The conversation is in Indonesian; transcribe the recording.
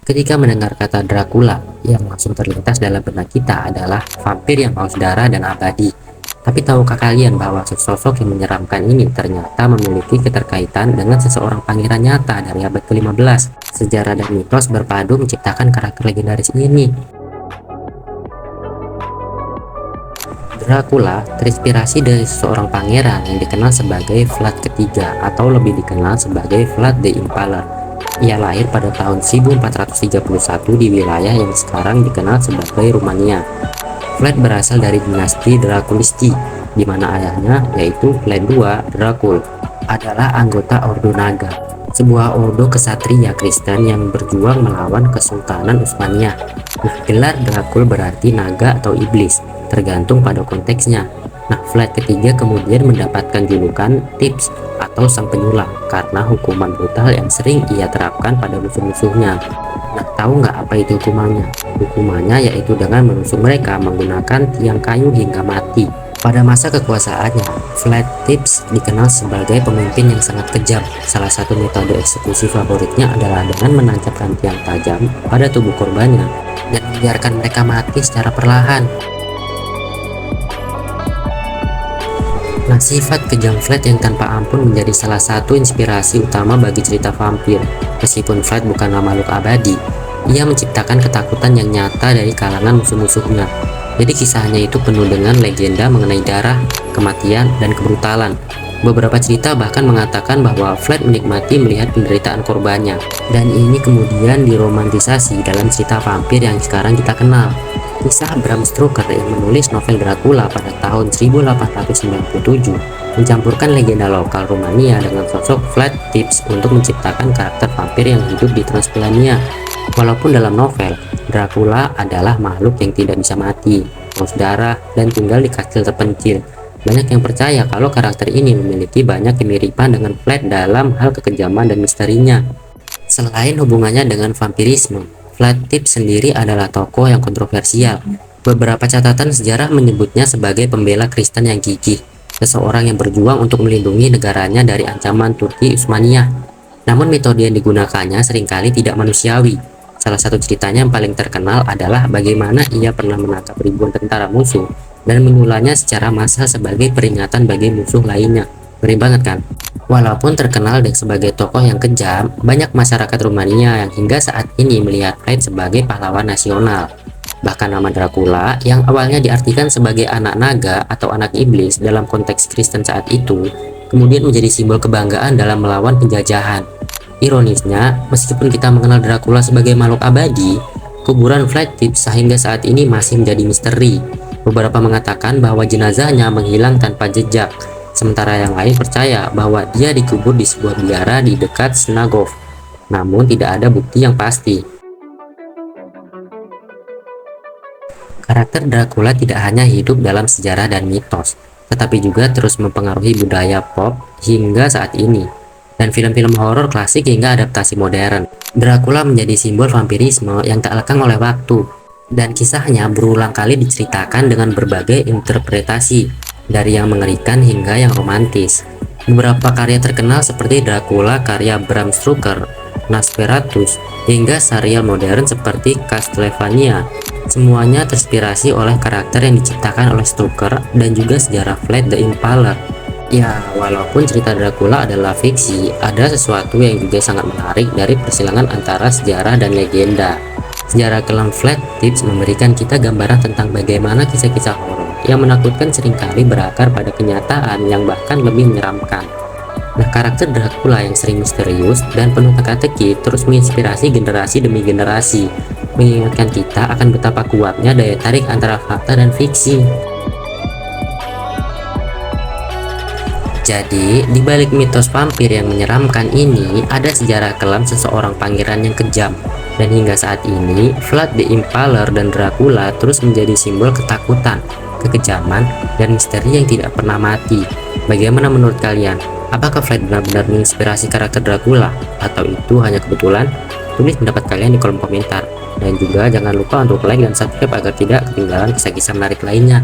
Ketika mendengar kata Dracula, yang langsung terlintas dalam benak kita adalah vampir yang haus darah dan abadi. Tapi tahukah kalian bahwa sosok yang menyeramkan ini ternyata memiliki keterkaitan dengan seseorang pangeran nyata dari abad ke-15? Sejarah dan mitos berpadu menciptakan karakter legendaris ini. Dracula terinspirasi dari seseorang pangeran yang dikenal sebagai Vlad ketiga atau lebih dikenal sebagai Vlad the Impaler. Ia lahir pada tahun 1431 di wilayah yang sekarang dikenal sebagai Rumania. Vlad berasal dari dinasti Draculisti, di mana ayahnya, yaitu Vlad II Dracul, adalah anggota Ordo Naga, sebuah ordo kesatria Kristen yang berjuang melawan Kesultanan Utsmaniyah. Nah, gelar Dracul berarti naga atau iblis, tergantung pada konteksnya. Nah, Vlad ketiga kemudian mendapatkan julukan Tips atau sang penyulam karena hukuman brutal yang sering ia terapkan pada musuh-musuhnya. Nah, tahu nggak apa itu hukumannya? Hukumannya yaitu dengan menusuk mereka menggunakan tiang kayu hingga mati. Pada masa kekuasaannya, Vlad Tips dikenal sebagai pemimpin yang sangat kejam. Salah satu metode eksekusi favoritnya adalah dengan menancapkan tiang tajam pada tubuh korbannya dan membiarkan mereka mati secara perlahan. Nah, sifat kejam Vlad yang tanpa ampun menjadi salah satu inspirasi utama bagi cerita vampir. Meskipun Vlad bukanlah makhluk abadi, ia menciptakan ketakutan yang nyata dari kalangan musuh-musuhnya. Jadi kisahnya itu penuh dengan legenda mengenai darah, kematian, dan kebrutalan. Beberapa cerita bahkan mengatakan bahwa Vlad menikmati melihat penderitaan korbannya. Dan ini kemudian diromantisasi dalam cerita vampir yang sekarang kita kenal. Kisah Bram Stoker yang menulis novel Dracula pada tahun 1897 mencampurkan legenda lokal Rumania dengan sosok Vlad Tips untuk menciptakan karakter vampir yang hidup di Transylvania. Walaupun dalam novel, Dracula adalah makhluk yang tidak bisa mati, haus darah, dan tinggal di kastil terpencil. Banyak yang percaya kalau karakter ini memiliki banyak kemiripan dengan Vlad dalam hal kekejaman dan misterinya. Selain hubungannya dengan vampirisme, Vlad Tips sendiri adalah tokoh yang kontroversial. Beberapa catatan sejarah menyebutnya sebagai pembela Kristen yang gigih, seseorang yang berjuang untuk melindungi negaranya dari ancaman Turki Utsmaniyah. Namun metode yang digunakannya seringkali tidak manusiawi. Salah satu ceritanya yang paling terkenal adalah bagaimana ia pernah menangkap ribuan tentara musuh dan menyulahnya secara massal sebagai peringatan bagi musuh lainnya. Ngeri banget kan? Walaupun terkenal sebagai tokoh yang kejam, banyak masyarakat Rumania yang hingga saat ini melihat Vlad sebagai pahlawan nasional. Bahkan nama Dracula yang awalnya diartikan sebagai anak naga atau anak iblis dalam konteks Kristen saat itu, kemudian menjadi simbol kebanggaan dalam melawan penjajahan. Ironisnya, meskipun kita mengenal Dracula sebagai makhluk abadi, kuburan Vlad Tips sehingga saat ini masih menjadi misteri. Beberapa mengatakan bahwa jenazahnya menghilang tanpa jejak, sementara yang lain percaya bahwa dia dikubur di sebuah biara di dekat Snagov. Namun tidak ada bukti yang pasti. Karakter Dracula tidak hanya hidup dalam sejarah dan mitos, tetapi juga terus mempengaruhi budaya pop hingga saat ini, dan film-film horor klasik hingga adaptasi modern. Dracula menjadi simbol vampirisme yang tak lekang oleh waktu, dan kisahnya berulang kali diceritakan dengan berbagai interpretasi, dari yang mengerikan hingga yang romantis. Beberapa karya terkenal seperti Dracula karya Bram Stoker, Nosferatu, hingga serial modern seperti Castlevania, semuanya terinspirasi oleh karakter yang diciptakan oleh Stoker dan juga sejarah Vlad the Impaler. Ya, walaupun cerita Dracula adalah fiksi, ada sesuatu yang juga sangat menarik dari persilangan antara sejarah dan legenda. Sejarah kelam Vlad Tips memberikan kita gambaran tentang bagaimana kisah-kisah horor yang menakutkan seringkali berakar pada kenyataan yang bahkan lebih menyeramkan. Nah, karakter Dracula yang sering misterius dan penuh teka-teki terus menginspirasi generasi demi generasi, mengingatkan kita akan betapa kuatnya daya tarik antara fakta dan fiksi. Jadi, di balik mitos vampir yang menyeramkan ini, ada sejarah kelam seseorang pangeran yang kejam. Dan hingga saat ini, Vlad the Impaler dan Dracula terus menjadi simbol ketakutan, kekejaman, dan misteri yang tidak pernah mati. Bagaimana menurut kalian? Apakah Vlad benar-benar menginspirasi karakter Dracula? Atau itu hanya kebetulan? Tulis pendapat kalian di kolom komentar. Dan juga jangan lupa untuk like dan subscribe agar tidak ketinggalan kisah-kisah menarik lainnya.